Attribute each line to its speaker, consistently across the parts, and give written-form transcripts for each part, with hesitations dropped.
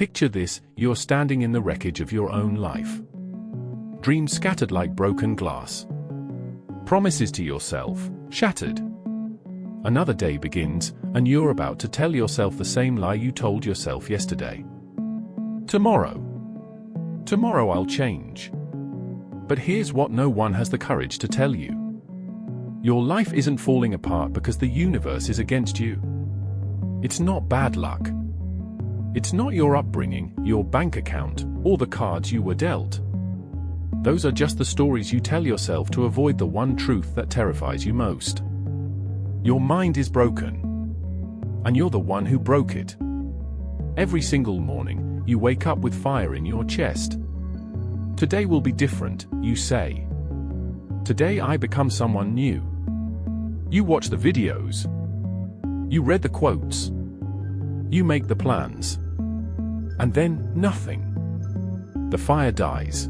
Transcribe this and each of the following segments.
Speaker 1: Picture this: you're standing in the wreckage of your own life. Dreams scattered like broken glass. Promises to yourself shattered. Another day begins, and you're about to tell yourself the same lie you told yourself yesterday. Tomorrow I'll change. But here's what no one has the courage to tell you. Your life isn't falling apart because the universe is against you. It's not bad luck. It's not your upbringing, your bank account, or the cards you were dealt. Those are just the stories you tell yourself to avoid the one truth that terrifies you most. Your mind is broken. And you're the one who broke it. Every single morning, you wake up with fire in your chest. Today will be different, you say. Today I become someone new. You watch the videos. You read the quotes. You make the plans. And then, nothing. The fire dies.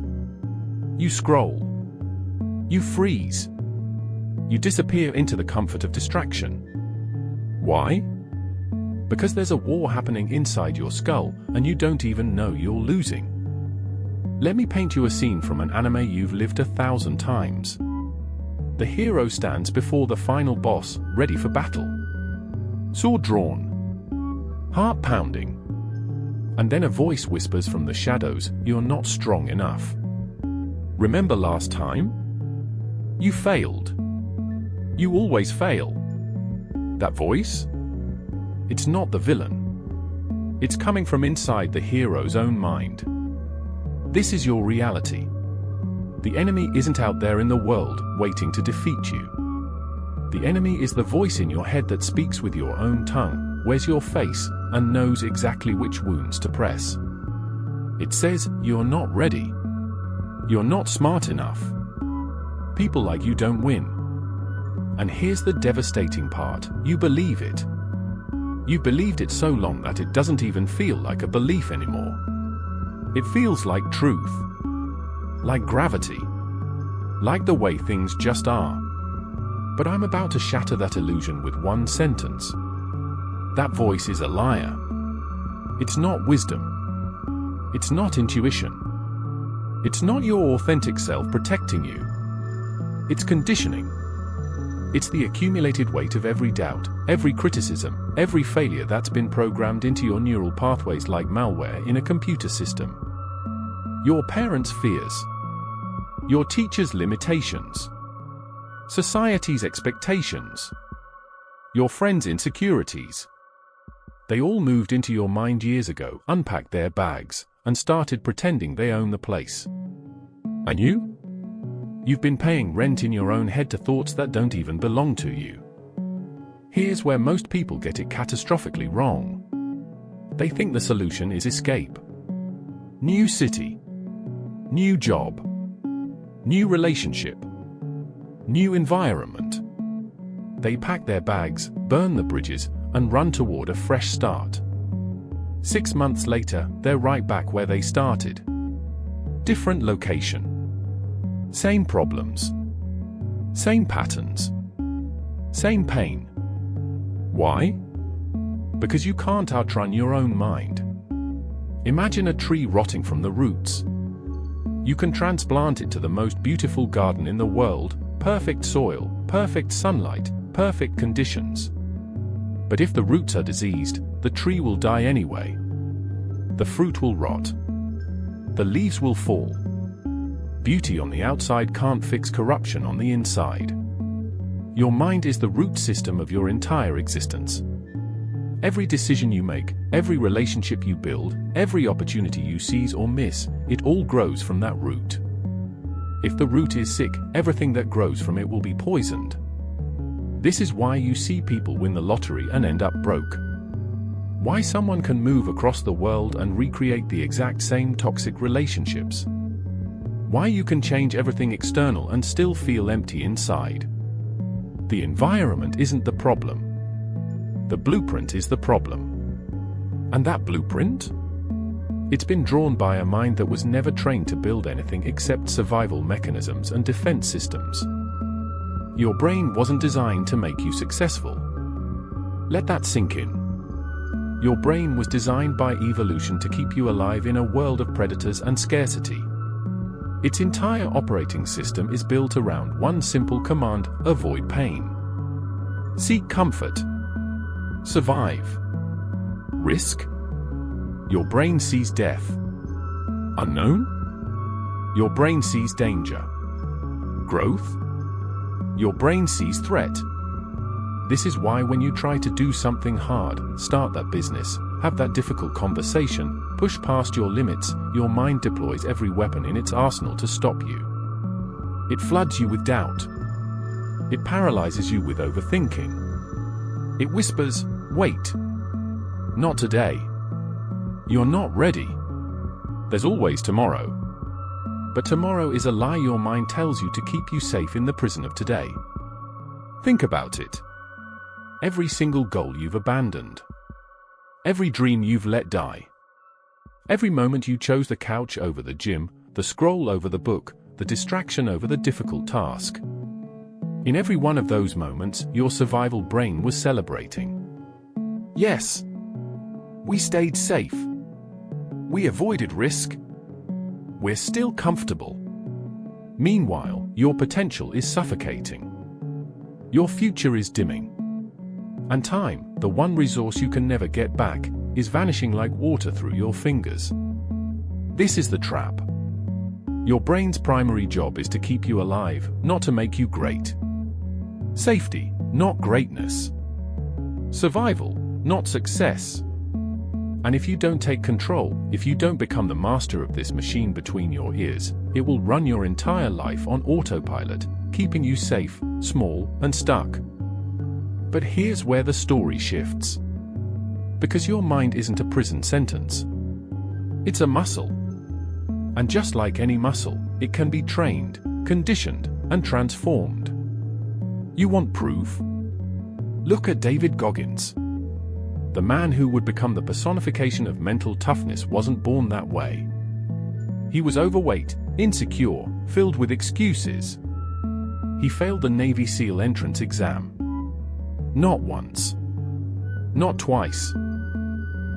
Speaker 1: You scroll. You freeze. You disappear into the comfort of distraction. Why? Because there's a war happening inside your skull, and you don't even know you're losing. Let me paint you a scene from an anime you've lived 1,000 times. The hero stands before the final boss, ready for battle. Sword drawn. Heart pounding. And then a voice whispers from the shadows, "You're not strong enough. Remember last time? You failed. You always fail." That voice? It's not the villain. It's coming from inside the hero's own mind. This is your reality. The enemy isn't out there in the world, waiting to defeat you. The enemy is the voice in your head that speaks with your own tongue, wears your face, and knows exactly which wounds to press. It says, "You're not ready. You're not smart enough. People like you don't win." And here's the devastating part: you believe it. You've believed it so long that it doesn't even feel like a belief anymore. It feels like truth. Like gravity. Like the way things just are. But I'm about to shatter that illusion with one sentence. That voice is a liar. It's not wisdom. It's not intuition. It's not your authentic self protecting you. It's conditioning. It's the accumulated weight of every doubt, every criticism, every failure that's been programmed into your neural pathways like malware in a computer system. Your parents' fears. Your teacher's limitations. Society's expectations. Your friends' insecurities. They all moved into your mind years ago, unpacked their bags, and started pretending they own the place. And you? You've been paying rent in your own head to thoughts that don't even belong to you. Here's where most people get it catastrophically wrong. They think the solution is escape. New city. New job. New relationship. New environment. They pack their bags, burn the bridges, and run toward a fresh start. 6 months later, they're right back where they started. Different location. Same problems. Same patterns. Same pain. Why? Because you can't outrun your own mind. Imagine a tree rotting from the roots. You can transplant it to the most beautiful garden in the world, perfect soil, perfect sunlight, perfect conditions. But if the roots are diseased, the tree will die anyway. The fruit will rot. The leaves will fall. Beauty on the outside can't fix corruption on the inside. Your mind is the root system of your entire existence. Every decision you make, every relationship you build, every opportunity you seize or miss, it all grows from that root. If the root is sick, everything that grows from it will be poisoned. This is why you see people win the lottery and end up broke. Why someone can move across the world and recreate the exact same toxic relationships. Why you can change everything external and still feel empty inside. The environment isn't the problem. The blueprint is the problem. And that blueprint? It's been drawn by a mind that was never trained to build anything except survival mechanisms and defense systems. Your brain wasn't designed to make you successful. Let that sink in. Your brain was designed by evolution to keep you alive in a world of predators and scarcity. Its entire operating system is built around one simple command: avoid pain. Seek comfort. Survive. Risk. Your brain sees death. Unknown? Your brain sees danger. Growth? Your brain sees threat. This is why when you try to do something hard, start that business, have that difficult conversation, push past your limits, your mind deploys every weapon in its arsenal to stop you. It floods you with doubt. It paralyzes you with overthinking. It whispers, "Wait. Not today. You're not ready. There's always tomorrow." But tomorrow is a lie your mind tells you to keep you safe in the prison of today. Think about it. Every single goal you've abandoned. Every dream you've let die. Every moment you chose the couch over the gym, the scroll over the book, the distraction over the difficult task. In every one of those moments, your survival brain was celebrating. Yes. We stayed safe. We avoided risk. We're still comfortable. Meanwhile, your potential is suffocating. Your future is dimming. And time, the one resource you can never get back, is vanishing like water through your fingers. This is the trap. Your brain's primary job is to keep you alive, not to make you great. Safety, not greatness. Survival, not success. And if you don't take control, if you don't become the master of this machine between your ears, it will run your entire life on autopilot, keeping you safe, small, and stuck. But here's where the story shifts. Because your mind isn't a prison sentence. It's a muscle. And just like any muscle, it can be trained, conditioned, and transformed. You want proof? Look at David Goggins. The man who would become the personification of mental toughness wasn't born that way. He was overweight, insecure, filled with excuses. He failed the Navy SEAL entrance exam. Not once. Not twice.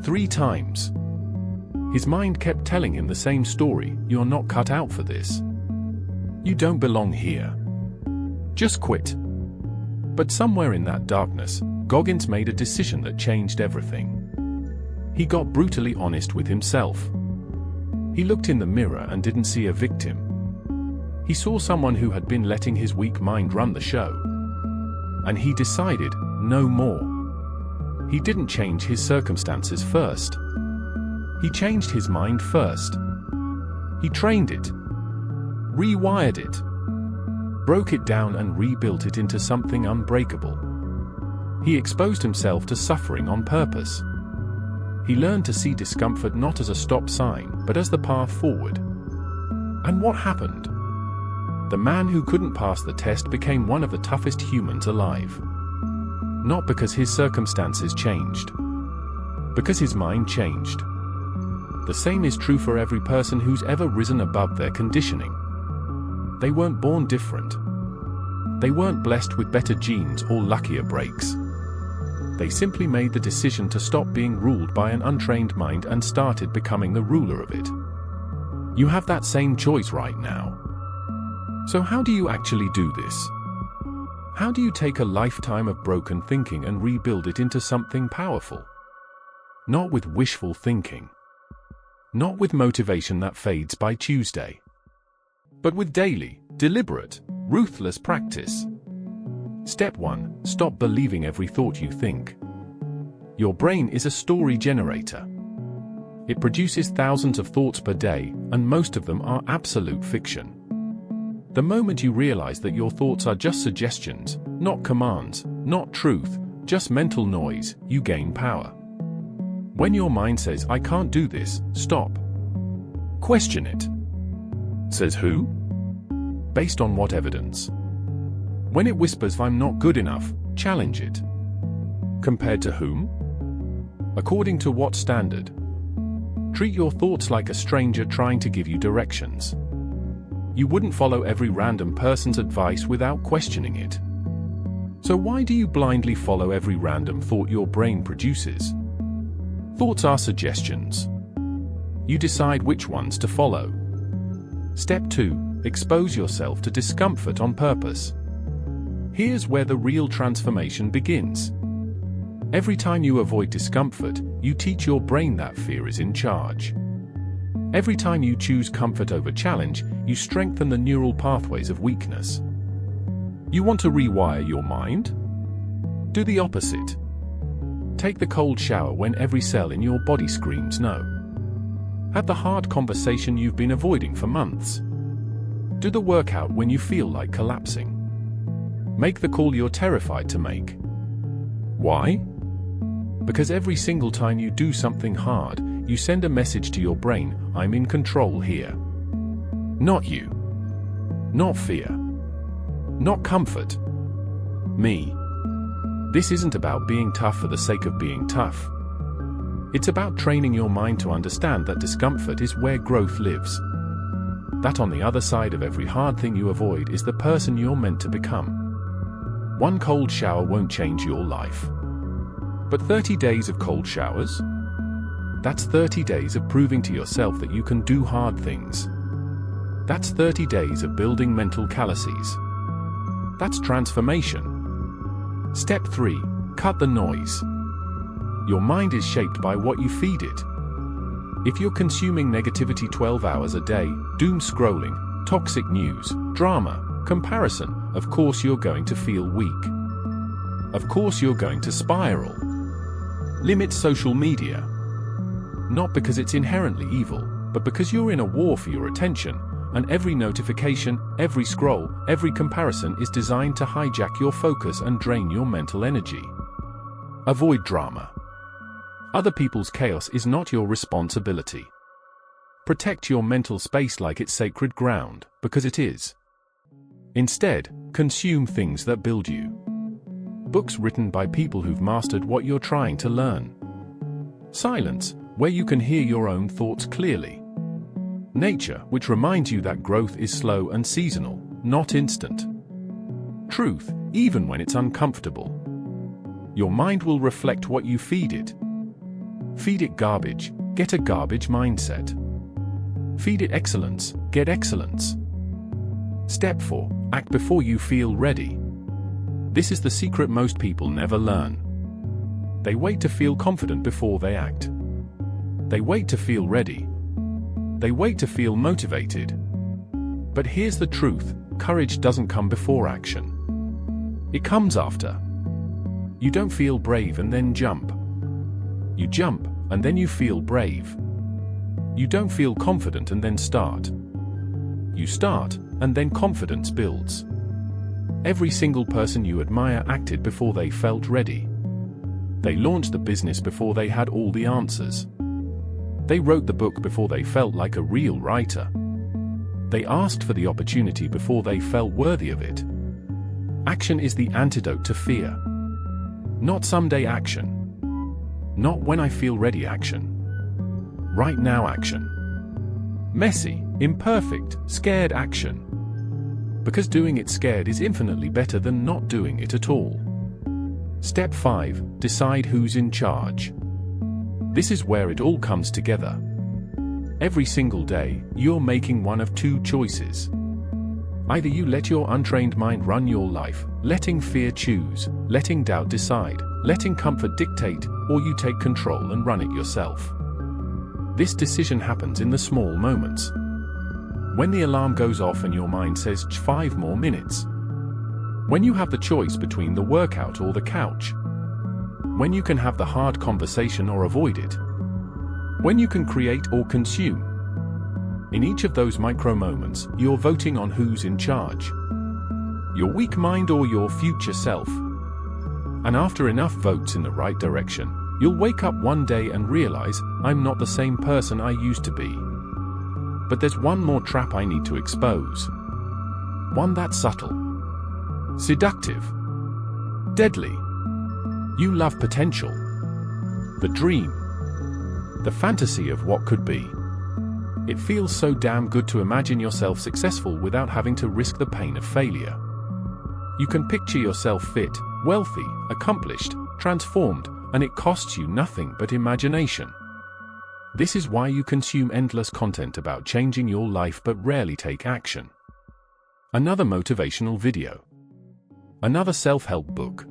Speaker 1: 3 times. His mind kept telling him the same story: you're not cut out for this. You don't belong here. Just quit. But somewhere in that darkness, Goggins made a decision that changed everything. He got brutally honest with himself. He looked in the mirror and didn't see a victim. He saw someone who had been letting his weak mind run the show. And he decided, no more. He didn't change his circumstances first. He changed his mind first. He trained it, rewired it, broke it down and rebuilt it into something unbreakable. He exposed himself to suffering on purpose. He learned to see discomfort not as a stop sign, but as the path forward. And what happened? The man who couldn't pass the test became one of the toughest humans alive. Not because his circumstances changed. Because his mind changed. The same is true for every person who's ever risen above their conditioning. They weren't born different. They weren't blessed with better genes or luckier breaks. They simply made the decision to stop being ruled by an untrained mind and started becoming the ruler of it. You have that same choice right now. So how do you actually do this? How do you take a lifetime of broken thinking and rebuild it into something powerful? Not with wishful thinking. Not with motivation that fades by Tuesday. But with daily, deliberate, ruthless practice. Step 1. Stop believing every thought you think. Your brain is a story generator. It produces thousands of thoughts per day, and most of them are absolute fiction. The moment you realize that your thoughts are just suggestions, not commands, not truth, just mental noise, you gain power. When your mind says, "I can't do this," stop. Question it. Says who? Based on what evidence? When it whispers, "I'm not good enough," challenge it. Compared to whom? According to what standard? Treat your thoughts like a stranger trying to give you directions. You wouldn't follow every random person's advice without questioning it. So why do you blindly follow every random thought your brain produces? Thoughts are suggestions. You decide which ones to follow. Step 2. Expose yourself to discomfort on purpose. Here's where the real transformation begins. Every time you avoid discomfort, you teach your brain that fear is in charge. Every time you choose comfort over challenge, you strengthen the neural pathways of weakness. You want to rewire your mind? Do the opposite. Take the cold shower when every cell in your body screams no. Have the hard conversation you've been avoiding for months. Do the workout when you feel like collapsing. Make the call you're terrified to make. Why? Because every single time you do something hard, you send a message to your brain, I'm in control here. Not you. Not fear. Not comfort. Me. This isn't about being tough for the sake of being tough. It's about training your mind to understand that discomfort is where growth lives. That on the other side of every hard thing you avoid is the person you're meant to become. One cold shower won't change your life. But 30 days of cold showers? That's 30 days of proving to yourself that you can do hard things. That's 30 days of building mental calluses. That's transformation. Step 3. Cut the noise. Your mind is shaped by what you feed it. If you're consuming negativity 12 hours a day, doom scrolling, toxic news, drama, comparison, of course you're going to feel weak. Of course you're going to spiral. Limit social media. Not because it's inherently evil, but because you're in a war for your attention, and every notification, every scroll, every comparison is designed to hijack your focus and drain your mental energy. Avoid drama. Other people's chaos is not your responsibility. Protect your mental space like it's sacred ground, because it is. Instead, consume things that build you. Books written by people who've mastered what you're trying to learn. Silence, where you can hear your own thoughts clearly. Nature, which reminds you that growth is slow and seasonal, not instant. Truth, even when it's uncomfortable. Your mind will reflect what you feed it. Feed it garbage, get a garbage mindset. Feed it excellence, get excellence. Step 4. Act before you feel ready. This is the secret most people never learn. They wait to feel confident before they act. They wait to feel ready. They wait to feel motivated. But here's the truth, courage doesn't come before action. It comes after. You don't feel brave and then jump. You jump, and then you feel brave. You don't feel confident and then start. You start, and then confidence builds. Every single person you admire acted before they felt ready. They launched the business before they had all the answers. They wrote the book before they felt like a real writer. They asked for the opportunity before they felt worthy of it. Action is the antidote to fear. Not someday action. Not when I feel ready action. Right now action. Messy, imperfect, scared action. Because doing it scared is infinitely better than not doing it at all. Step 5. Decide who's in charge. This is where it all comes together. Every single day, you're making one of two choices. Either you let your untrained mind run your life, letting fear choose, letting doubt decide, letting comfort dictate, or you take control and run it yourself. This decision happens in the small moments. When the alarm goes off and your mind says 5 more minutes. When you have the choice between the workout or the couch. When you can have the hard conversation or avoid it. When you can create or consume. In each of those micro moments, you're voting on who's in charge. Your weak mind or your future self. And after enough votes in the right direction, you'll wake up one day and realize, I'm not the same person I used to be. But there's one more trap I need to expose. One that's subtle. Seductive. Deadly. You love potential. The dream. The fantasy of what could be. It feels so damn good to imagine yourself successful without having to risk the pain of failure. You can picture yourself fit, wealthy, accomplished, transformed, and it costs you nothing but imagination. This is why you consume endless content about changing your life but rarely take action. Another motivational video. Another self-help book.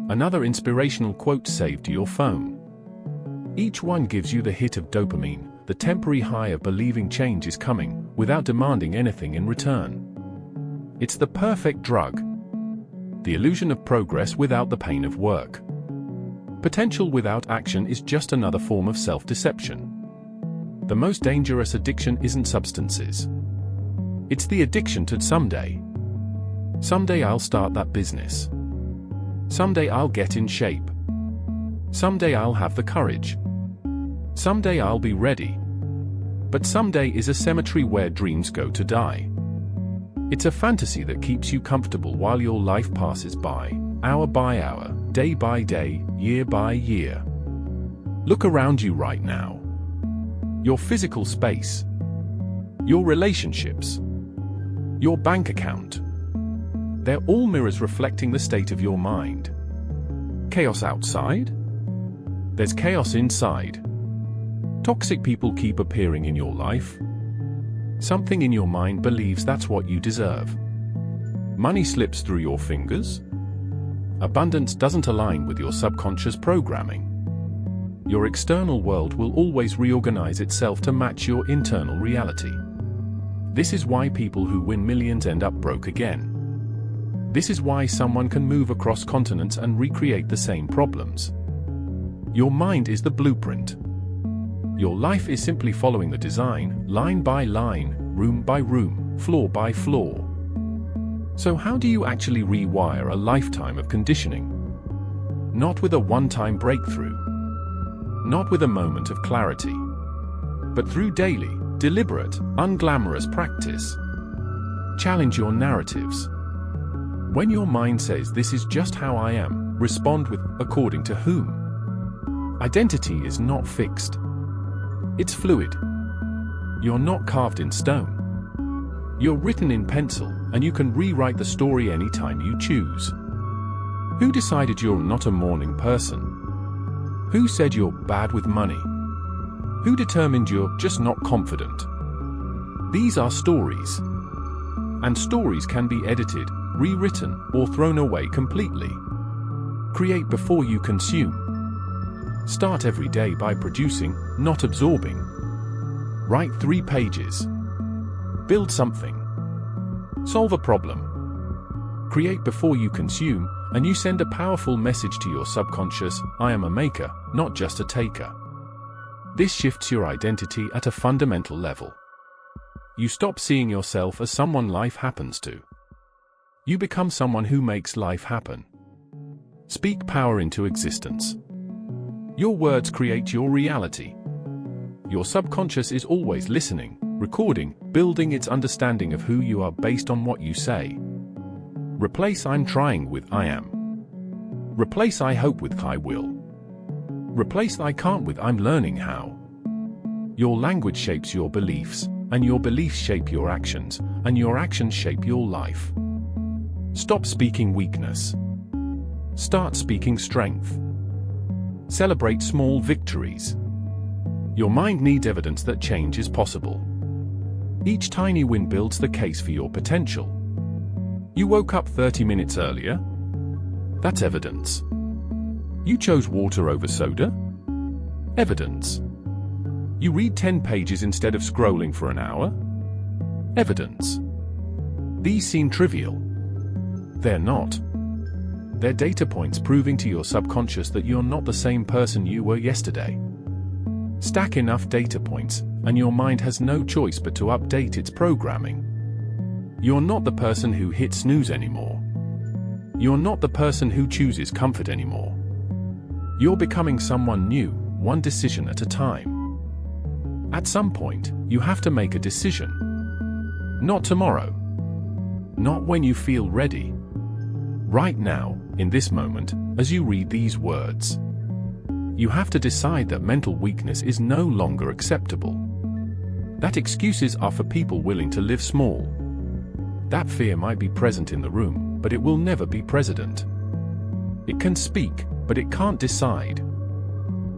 Speaker 1: Another inspirational quote saved to your phone. Each one gives you the hit of dopamine, the temporary high of believing change is coming, without demanding anything in return. It's the perfect drug. The illusion of progress without the pain of work. Potential without action is just another form of self-deception. The most dangerous addiction isn't substances. It's the addiction to someday. Someday I'll start that business. Someday I'll get in shape. Someday I'll have the courage. Someday I'll be ready. But someday is a cemetery where dreams go to die. It's a fantasy that keeps you comfortable while your life passes by, hour by hour, day by day, year by year. Look around you right now. Your physical space. Your relationships. Your bank account. They're all mirrors reflecting the state of your mind. Chaos outside? There's chaos inside. Toxic people keep appearing in your life. Something in your mind believes that's what you deserve. Money slips through your fingers. Abundance doesn't align with your subconscious programming. Your external world will always reorganize itself to match your internal reality. This is why people who win millions end up broke again. This is why someone can move across continents and recreate the same problems. Your mind is the blueprint. Your life is simply following the design, line by line, room by room, floor by floor. So how do you actually rewire a lifetime of conditioning? Not with a one-time breakthrough. Not with a moment of clarity. But through daily, deliberate, unglamorous practice. Challenge your narratives. When your mind says this is just how I am, respond with, according to whom? Identity is not fixed. It's fluid. You're not carved in stone. You're written in pencil, and you can rewrite the story anytime you choose. Who decided you're not a morning person? Who said you're bad with money? Who determined you're just not confident? These are stories. And stories can be edited, rewritten, or thrown away completely. Create before you consume. Start every day by producing, not absorbing. Write 3 pages. Build something. Solve a problem. Create before you consume, and you send a powerful message to your subconscious, I am a maker, not just a taker. This shifts your identity at a fundamental level. You stop seeing yourself as someone life happens to. You become someone who makes life happen. Speak power into existence. Your words create your reality. Your subconscious is always listening, recording, building its understanding of who you are based on what you say. Replace I'm trying with I am. Replace I hope with I will. Replace I can't with I'm learning how. Your language shapes your beliefs, and your beliefs shape your actions, and your actions shape your life. Stop speaking weakness. Start speaking strength. Celebrate small victories. Your mind needs evidence that change is possible. Each tiny win builds the case for your potential. You woke up 30 minutes earlier? That's evidence. You chose water over soda? Evidence. You read 10 pages instead of scrolling for an hour? Evidence. These seem trivial. They're not. They're data points proving to your subconscious that you're not the same person you were yesterday. Stack enough data points, and your mind has no choice but to update its programming. You're not the person who hits snooze anymore. You're not the person who chooses comfort anymore. You're becoming someone new, one decision at a time. At some point, you have to make a decision. Not tomorrow. Not when you feel ready. Right now, in this moment, as you read these words. You have to decide that mental weakness is no longer acceptable. That excuses are for people willing to live small. That fear might be present in the room, but it will never be president. It can speak, but it can't decide.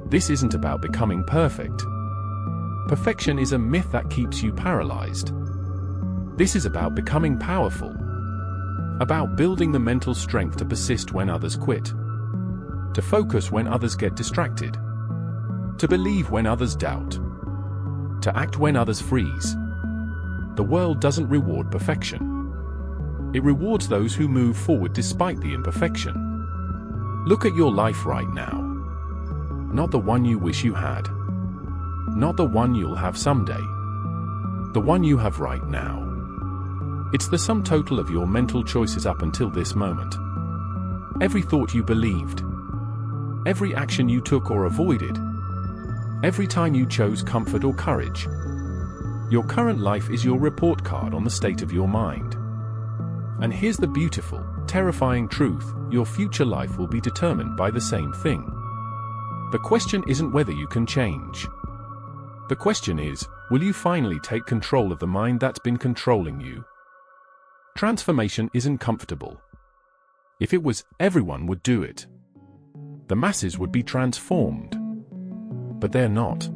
Speaker 1: This isn't about becoming perfect. Perfection is a myth that keeps you paralyzed. This is about becoming powerful. About building the mental strength to persist when others quit. To focus when others get distracted. To believe when others doubt. To act when others freeze. The world doesn't reward perfection. It rewards those who move forward despite the imperfection. Look at your life right now. Not the one you wish you had. Not the one you'll have someday. The one you have right now. It's the sum total of your mental choices up until this moment. Every thought you believed. Every action you took or avoided. Every time you chose comfort or courage. Your current life is your report card on the state of your mind. And here's the beautiful, terrifying truth: your future life will be determined by the same thing. The question isn't whether you can change. The question is, will you finally take control of the mind that's been controlling you? Transformation isn't comfortable. If it was, everyone would do it. The masses would be transformed. But they're not.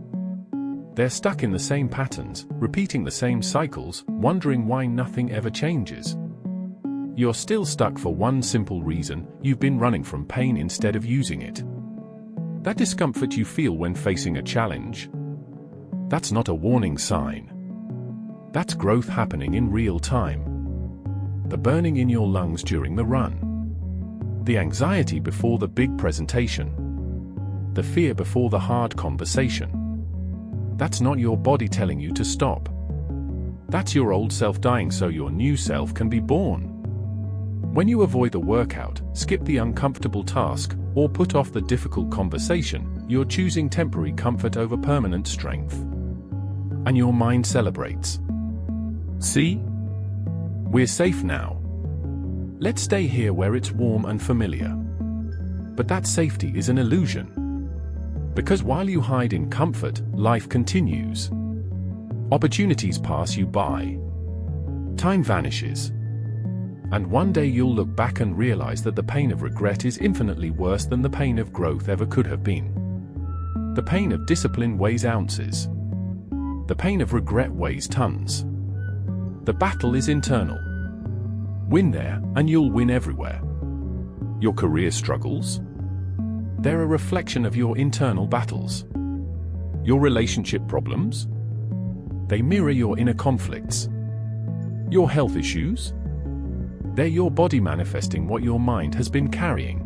Speaker 1: They're stuck in the same patterns, repeating the same cycles, wondering why nothing ever changes. You're still stuck for one simple reason: you've been running from pain instead of using it. That discomfort you feel when facing a challenge, that's not a warning sign. That's growth happening in real time. The burning in your lungs during the run. The anxiety before the big presentation. The fear before the hard conversation. That's not your body telling you to stop. That's your old self dying so your new self can be born. When you avoid the workout, skip the uncomfortable task, or put off the difficult conversation, you're choosing temporary comfort over permanent strength. And your mind celebrates. See? We're safe now. Let's stay here where it's warm and familiar. But that safety is an illusion. Because while you hide in comfort, life continues. Opportunities pass you by. Time vanishes. And one day you'll look back and realize that the pain of regret is infinitely worse than the pain of growth ever could have been. The pain of discipline weighs ounces. The pain of regret weighs tons. The battle is internal. Win there, and you'll win everywhere. Your career struggles? They're a reflection of your internal battles. Your relationship problems? They mirror your inner conflicts. Your health issues? They're your body manifesting what your mind has been carrying.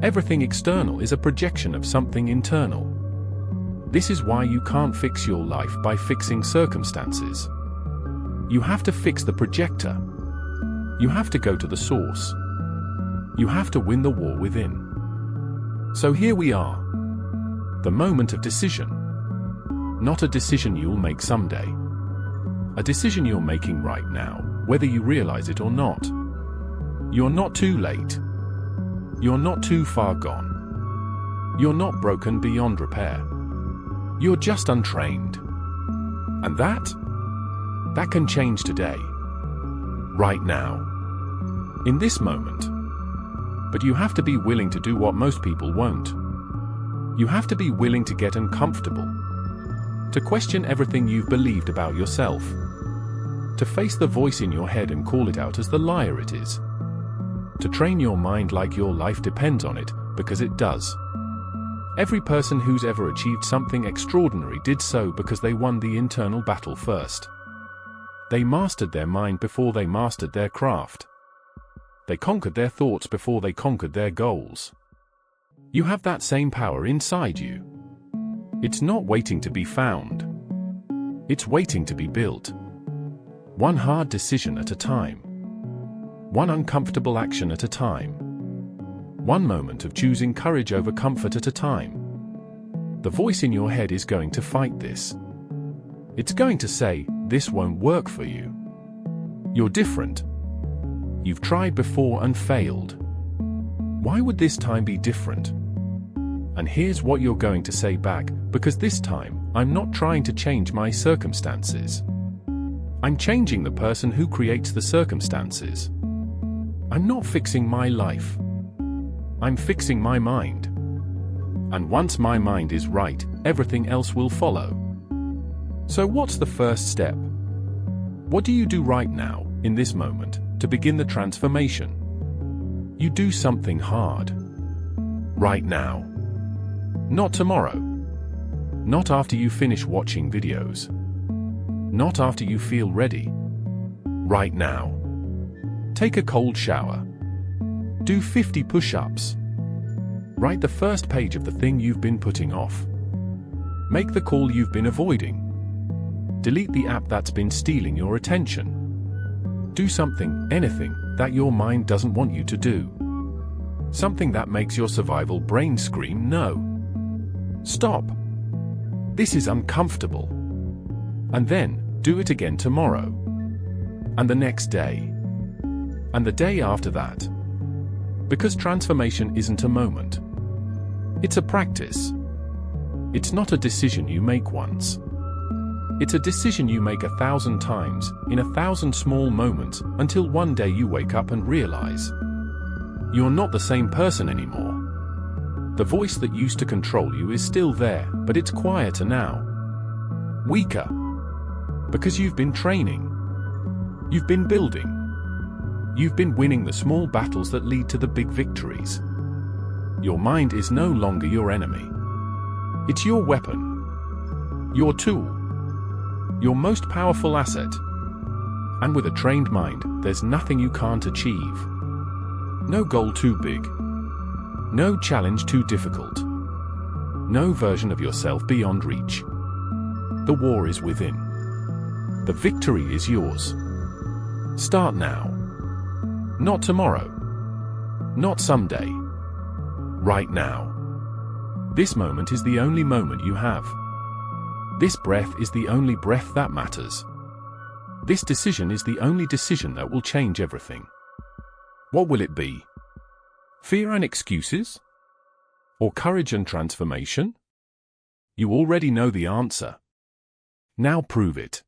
Speaker 1: Everything external is a projection of something internal. This is why you can't fix your life by fixing circumstances. You have to fix the projector. You have to go to the source. You have to win the war within. So here we are. The moment of decision. Not a decision you'll make someday. A decision you're making right now, whether you realize it or not. You're not too late. You're not too far gone. You're not broken beyond repair. You're just untrained. And that can change today. Right now. In this moment. But you have to be willing to do what most people won't. You have to be willing to get uncomfortable. To question everything you've believed about yourself. To face the voice in your head and call it out as the liar it is. To train your mind like your life depends on it, because it does. Every person who's ever achieved something extraordinary did so because they won the internal battle first. They mastered their mind before they mastered their craft. They conquered their thoughts before they conquered their goals. You have that same power inside you. It's not waiting to be found. It's waiting to be built. One hard decision at a time. One uncomfortable action at a time. One moment of choosing courage over comfort at a time. The voice in your head is going to fight this. It's going to say, this won't work for you. You're different. You've tried before and failed. Why would this time be different? And here's what you're going to say back, because this time, I'm not trying to change my circumstances. I'm changing the person who creates the circumstances. I'm not fixing my life. I'm fixing my mind. And once my mind is right, everything else will follow. So what's the first step? What do you do right now, in this moment, to begin the transformation? You do something hard. Right now. Not tomorrow. Not after you finish watching videos. Not after you feel ready. Right now. Take a cold shower. Do 50 push-ups. Write the first page of the thing you've been putting off. Make the call you've been avoiding. Delete the app that's been stealing your attention. Do something, anything, that your mind doesn't want you to do. Something that makes your survival brain scream no. Stop. This is uncomfortable. And then, do it again tomorrow. And the next day. And the day after that. Because transformation isn't a moment. It's a practice. It's not a decision you make once. It's a decision you make 1,000 times, in 1,000 small moments, until one day you wake up and realize you're not the same person anymore. The voice that used to control you is still there, but it's quieter now. Weaker. Because you've been training. You've been building. You've been winning the small battles that lead to the big victories. Your mind is no longer your enemy. It's your weapon. Your tool. Your most powerful asset. And with a trained mind, there's nothing you can't achieve. No goal too big. No challenge too difficult. No version of yourself beyond reach. The war is within. The victory is yours. Start now. Not tomorrow. Not someday. Right now. This moment is the only moment you have. This breath is the only breath that matters. This decision is the only decision that will change everything. What will it be? Fear and excuses? Or courage and transformation? You already know the answer. Now prove it.